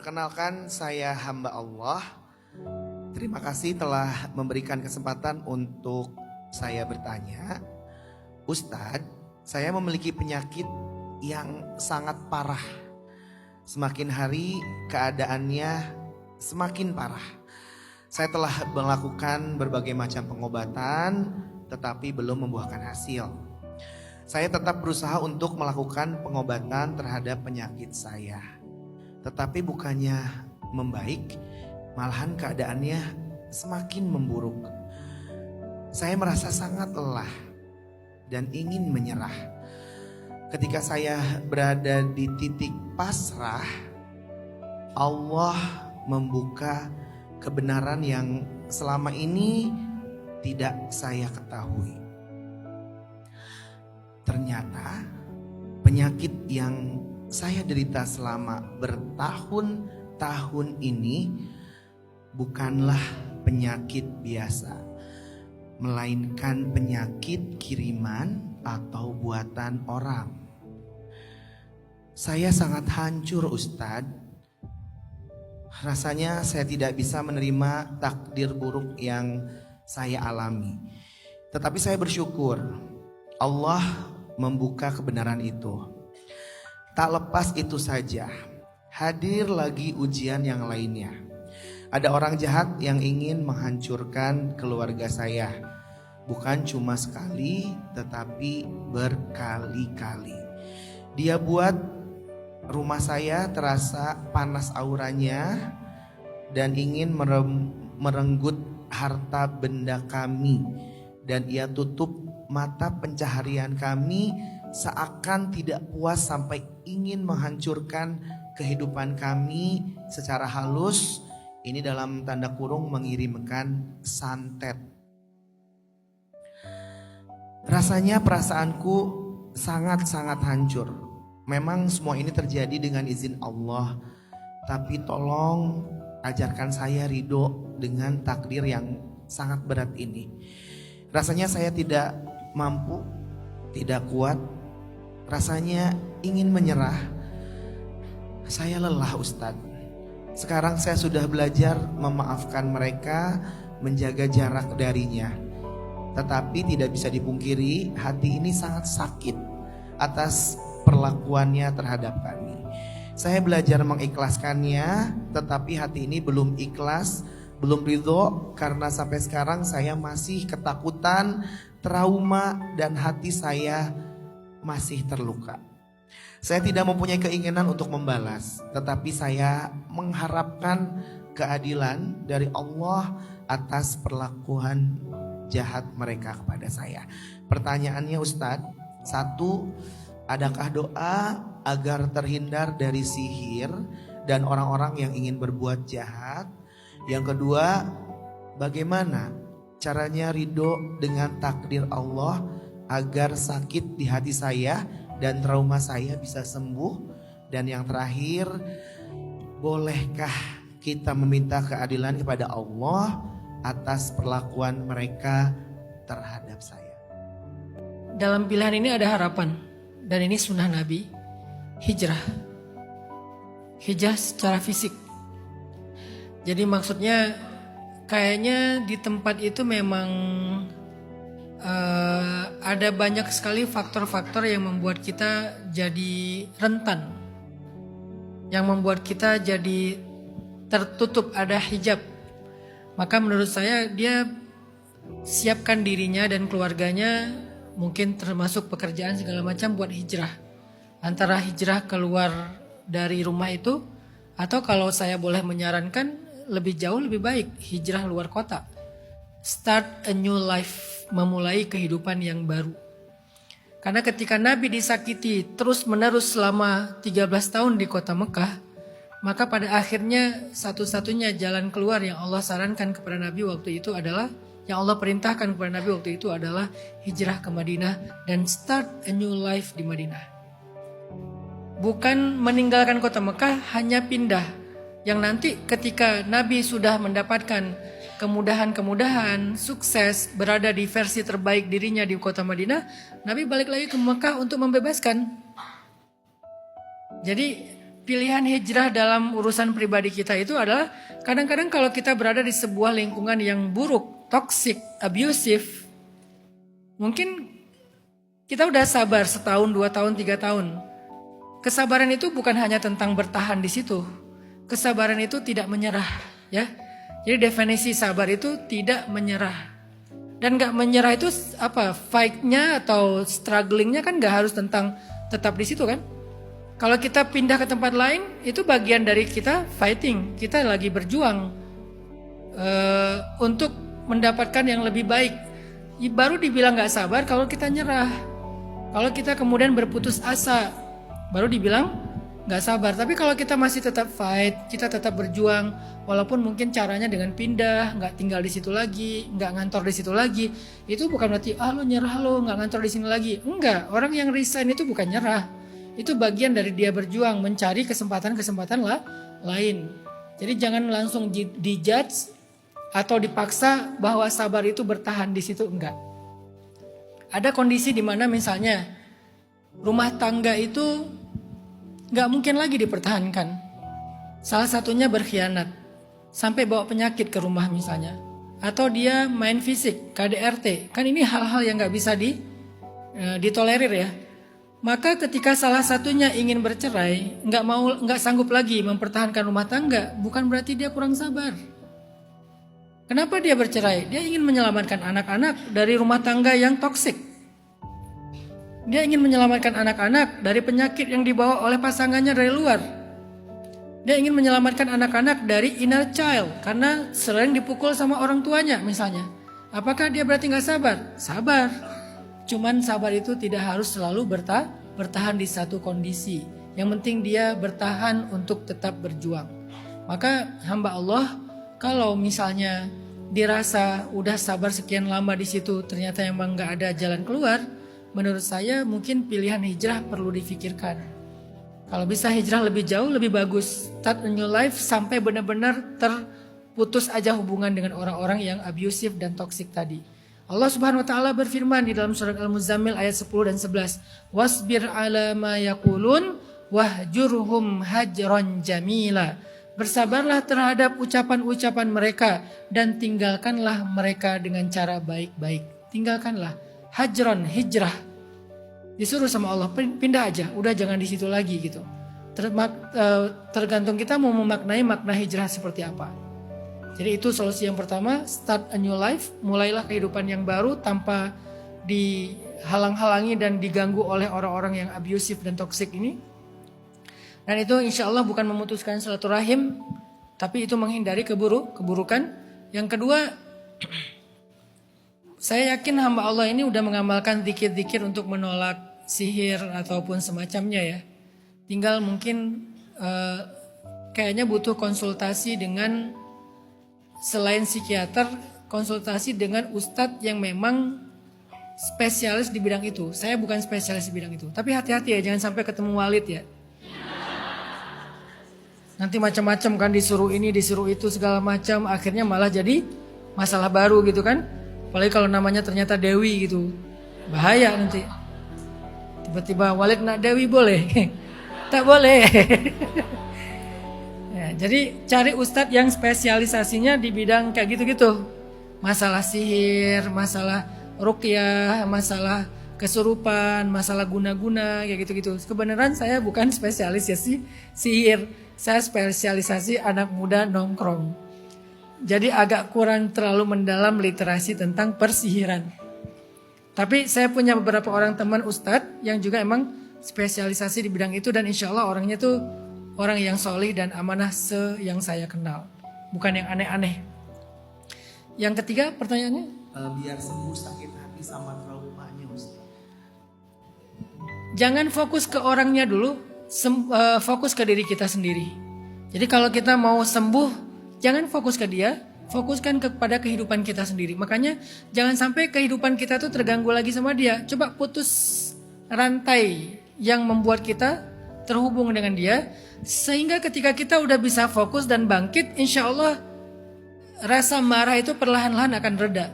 Perkenalkan, saya hamba Allah. Terima kasih telah memberikan kesempatan untuk saya bertanya. Ustadz, saya memiliki penyakit yang sangat parah. Semakin hari keadaannya semakin parah. Saya telah melakukan berbagai macam pengobatan, tetapi belum membuahkan hasil. Saya tetap berusaha untuk melakukan pengobatan terhadap penyakit saya. Tetapi bukannya membaik, malahan keadaannya semakin memburuk. Saya merasa sangat lelah dan ingin menyerah. Ketika saya berada di titik pasrah, Allah membuka kebenaran yang selama ini tidak saya ketahui. Ternyata penyakit yang saya derita selama bertahun-tahun ini bukanlah penyakit biasa, melainkan penyakit kiriman atau buatan orang. Saya sangat hancur, Ustadz. Rasanya saya tidak bisa menerima takdir buruk yang saya alami. Tetapi saya bersyukur Allah membuka kebenaran itu. Tak lepas itu saja, hadir lagi ujian yang lainnya. Ada orang jahat yang ingin menghancurkan keluarga saya. Bukan cuma sekali, tetapi berkali-kali. Dia buat rumah saya terasa panas auranya dan ingin merenggut harta benda kami. Dan ia tutup mata pencaharian kami, seakan tidak puas sampai ingin menghancurkan kehidupan kami secara halus. Ini dalam tanda kurung mengirimkan santet. Rasanya perasaanku sangat-sangat hancur. Memang semua ini terjadi dengan izin Allah, tapi tolong ajarkan saya ridho dengan takdir yang sangat berat ini. Rasanya saya tidak mampu, tidak kuat. Rasanya ingin menyerah. Saya lelah, Ustadz. Sekarang saya sudah belajar memaafkan mereka, menjaga jarak darinya. Tetapi tidak bisa dipungkiri, hati ini sangat sakit atas perlakuannya terhadap kami. Saya belajar mengikhlaskannya, tetapi hati ini belum ikhlas, belum ridho, karena sampai sekarang saya masih ketakutan, trauma, dan hati saya masih terluka. Saya tidak mempunyai keinginan untuk membalas, tetapi saya mengharapkan keadilan dari Allah atas perlakuan jahat mereka kepada saya. Pertanyaannya, Ustadz, 1, adakah doa agar terhindar dari sihir dan orang-orang yang ingin berbuat jahat? Yang kedua, bagaimana caranya ridho dengan takdir Allah agar sakit di hati saya dan trauma saya bisa sembuh? Dan yang terakhir, bolehkah kita meminta keadilan kepada Allah atas perlakuan mereka terhadap saya? Dalam pilihan ini ada harapan, dan ini sunnah Nabi. Hijrah secara fisik. Jadi maksudnya kayaknya di tempat itu memang ada banyak sekali faktor-faktor yang membuat kita jadi rentan, yang membuat kita jadi tertutup, ada hijab. Maka menurut saya dia siapkan dirinya dan keluarganya, mungkin termasuk pekerjaan segala macam, buat hijrah. Antara hijrah keluar dari rumah itu, atau kalau saya boleh menyarankan lebih jauh lebih baik hijrah luar kota. Start a new life, memulai kehidupan yang baru. Karena ketika Nabi disakiti terus menerus selama 13 tahun di kota Mekah, maka pada akhirnya satu-satunya jalan keluar yang Allah sarankan kepada Nabi waktu itu adalah, yang Allah perintahkan kepada Nabi waktu itu adalah hijrah ke Madinah dan start a new life di Madinah. Bukan meninggalkan kota Mekah, hanya pindah. Yang nanti ketika Nabi sudah mendapatkan kemudahan-kemudahan, sukses, berada di versi terbaik dirinya di kota Madinah, Nabi balik lagi ke Mekah untuk membebaskan. Jadi pilihan hijrah dalam urusan pribadi kita itu adalah kadang-kadang kalau kita berada di sebuah lingkungan yang buruk, toxic, abusive, mungkin kita udah sabar setahun, 2 tahun, 3 tahun. Kesabaran itu bukan hanya tentang bertahan di situ. Kesabaran itu tidak menyerah, ya. Jadi definisi sabar itu tidak menyerah. Dan gak menyerah itu apa? Fight-nya atau strugglingnya kan gak harus tentang tetap di situ kan? Kalau kita pindah ke tempat lain, itu bagian dari kita fighting. Kita lagi berjuang untuk mendapatkan yang lebih baik. Baru dibilang gak sabar kalau kita nyerah. Kalau kita kemudian berputus asa, baru dibilang gak sabar. Tapi kalau kita masih tetap fight, kita tetap berjuang, walaupun mungkin caranya dengan pindah, gak tinggal di situ lagi, gak ngantor di situ lagi, itu bukan berarti lo nyerah, lo gak ngantor di sini lagi. Enggak, orang yang resign itu bukan nyerah. Itu bagian dari dia berjuang mencari kesempatan-kesempatan lain. Jadi jangan langsung dijudge atau dipaksa bahwa sabar itu bertahan di situ, enggak. Ada kondisi di mana misalnya rumah tangga itu nggak mungkin lagi dipertahankan. Salah satunya berkhianat, sampai bawa penyakit ke rumah misalnya. Atau dia main fisik, KDRT. Kan ini hal-hal yang nggak bisa ditolerir ya. Maka ketika salah satunya ingin bercerai, nggak sanggup lagi mempertahankan rumah tangga, bukan berarti dia kurang sabar. Kenapa dia bercerai? Dia ingin menyelamatkan anak-anak dari rumah tangga yang toksik. Dia ingin menyelamatkan anak-anak dari penyakit yang dibawa oleh pasangannya dari luar. Dia ingin menyelamatkan anak-anak dari inner child karena sering dipukul sama orang tuanya misalnya. Apakah dia berarti nggak sabar? Sabar. Cuman sabar itu tidak harus selalu bertahan di satu kondisi. Yang penting dia bertahan untuk tetap berjuang. Maka hamba Allah kalau misalnya dirasa udah sabar sekian lama di situ ternyata emang nggak ada jalan keluar, menurut saya mungkin pilihan hijrah perlu difikirkan. Kalau bisa hijrah lebih jauh lebih bagus. Start a new life sampai benar-benar terputus aja hubungan dengan orang-orang yang abusive dan toxic tadi. Allah Subhanahu wa taala berfirman di dalam surat Al-Muzammil ayat 10 dan 11. Wasbir ala ma yaqulun wahjurhum hajran jamila. Bersabarlah terhadap ucapan-ucapan mereka dan tinggalkanlah mereka dengan cara baik-baik. Tinggalkanlah. Hajran, hijrah. Disuruh sama Allah, pindah aja, udah jangan di situ lagi gitu. Tergantung kita mau memaknai makna hijrah seperti apa. Jadi itu solusi yang pertama, start a new life, mulailah kehidupan yang baru tanpa dihalang-halangi dan diganggu oleh orang-orang yang abusive dan toxic ini. Dan itu insya Allah bukan memutuskan silaturahim, tapi itu menghindari keburukan. Yang kedua, saya yakin hamba Allah ini udah mengamalkan zikir-zikir untuk menolak sihir ataupun semacamnya ya. Tinggal mungkin kayaknya butuh konsultasi dengan selain psikiater, konsultasi dengan ustadz yang memang spesialis di bidang itu. Saya bukan spesialis di bidang itu. Tapi hati-hati ya, jangan sampai ketemu Walid ya. Nanti macam-macam kan, disuruh ini, disuruh itu, segala macam. Akhirnya malah jadi masalah baru gitu kan. Apalagi kalau namanya ternyata Dewi gitu. Bahaya nanti. Tiba-tiba Walid nak Dewi boleh? Tak boleh. Ya, jadi cari ustadz yang spesialisasinya di bidang kayak gitu-gitu. Masalah sihir, masalah ruqyah, masalah kesurupan, masalah guna-guna kayak gitu-gitu. Kebenaran saya bukan spesialis ya sihir. Saya spesialisasi anak muda nongkrong. Jadi agak kurang terlalu mendalam literasi tentang persihiran. Tapi saya punya beberapa orang teman ustadz yang juga emang spesialisasi di bidang itu, dan insya Allah orangnya tuh orang yang solih dan amanah yang saya kenal. Bukan yang aneh-aneh. Yang ketiga pertanyaannya? Biar sembuh sakit hati sama traumanya Ustaz. Jangan fokus ke orangnya dulu, fokus ke diri kita sendiri. Jadi kalau kita mau sembuh, jangan fokus ke dia, fokuskan kepada kehidupan kita sendiri. Makanya jangan sampai kehidupan kita tuh terganggu lagi sama dia. Coba putus rantai yang membuat kita terhubung dengan dia, sehingga ketika kita udah bisa fokus dan bangkit, insya Allah rasa marah itu perlahan-lahan akan reda.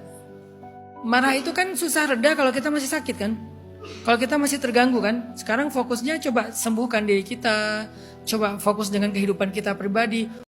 Marah itu kan susah reda kalau kita masih sakit kan. Kalau kita masih terganggu kan, sekarang fokusnya coba sembuhkan diri kita, coba fokus dengan kehidupan kita pribadi.